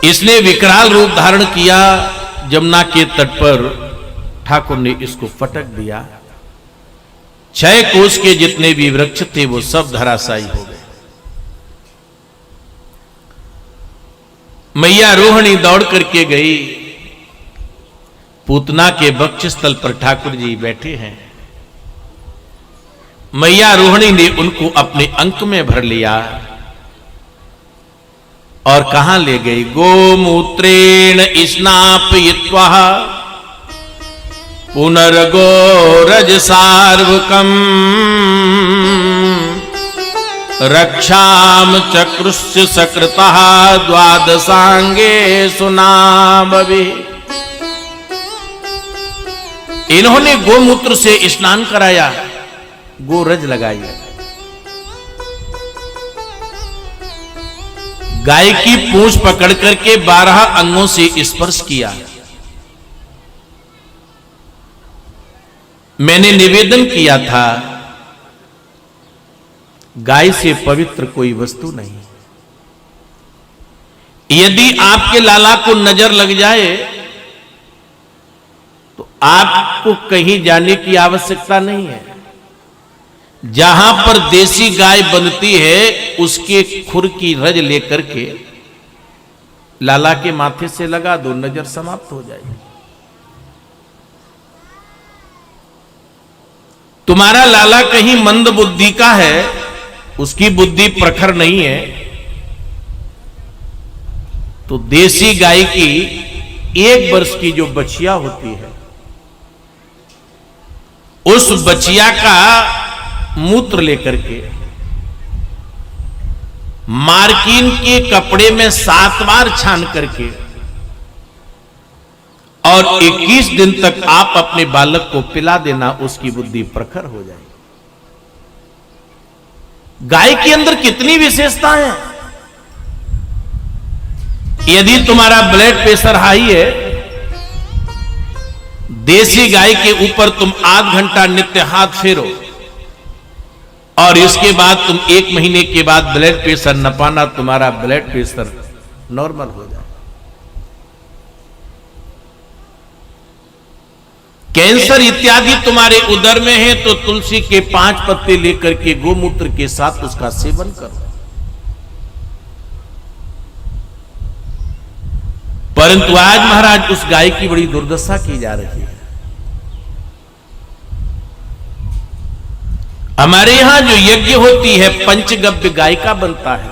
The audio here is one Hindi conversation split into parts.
इसने विकराल रूप धारण किया। जमुना के तट पर ठाकुर ने इसको फटक दिया। 6 कोस के जितने भी वृक्ष थे वो सब धराशायी हो गए। मैया रोहिणी दौड़ करके गई। पूतना के वक्षस्थल पर ठाकुर जी बैठे हैं। मैया रोहिणी ने उनको अपने अंक में भर लिया और कहां ले गई? गोमूत्रेण स्नापयित्वा पुनर्गोरज सार्वकम रक्षाम चक्रुस्य सकृतः द्वादशांगे सुनामभि। इन्होंने गोमूत्र से स्नान कराया, गोरज लगाई, गाय की पूंछ पकड़ करके 12 अंगों से स्पर्श किया। मैंने निवेदन किया था गाय से पवित्र कोई वस्तु नहीं। यदि आपके लाला को नजर लग जाए तो आपको कहीं जाने की आवश्यकता नहीं है। जहां पर देसी गाय बनती है उसके खुर की रज लेकर के लाला के माथे से लगा दो, नजर समाप्त हो जाएगी। तुम्हारा लाला कहीं मंद बुद्धि का है, उसकी बुद्धि प्रखर नहीं है, तो देसी गाय की 1 वर्ष की जो बछिया होती है उस बछिया का मूत्र लेकर के मार्किन के कपड़े में 7 बार छान करके और 21 दिन तक आप अपने बालक को पिला देना, उसकी बुद्धि प्रखर हो जाएगी। गाय के अंदर कितनी विशेषताएं हैं। यदि तुम्हारा ब्लड प्रेशर हाई है, देसी गाय के ऊपर तुम आध घंटा नित्य हाथ फेरो और इसके बाद तुम 1 महीने के बाद ब्लड प्रेशर न पाना, तुम्हारा ब्लड प्रेशर नॉर्मल हो जाए। कैंसर इत्यादि तुम्हारे उदर में है तो तुलसी के 5 पत्ते लेकर के गोमूत्र के साथ उसका सेवन करो। परंतु आज महाराज उस गाय की बड़ी दुर्दशा की जा रही है। हमारे यहां जो यज्ञ होती है पंचगव्य गाय का बनता है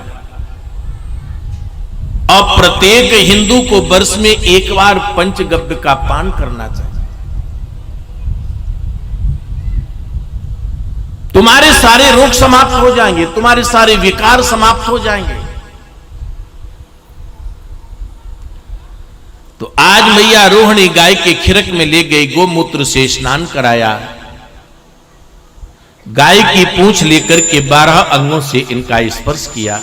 और प्रत्येक हिंदू को वर्ष में 1 बार पंचगव्य का पान करना चाहिए। तुम्हारे सारे रोग समाप्त हो जाएंगे, तुम्हारे सारे विकार समाप्त हो जाएंगे। तो आज मैया रोहिणी गाय के खिरक में ले गई, गोमूत्र से स्नान कराया, गाय की पूंछ लेकर के 12 अंगों से इनका स्पर्श किया।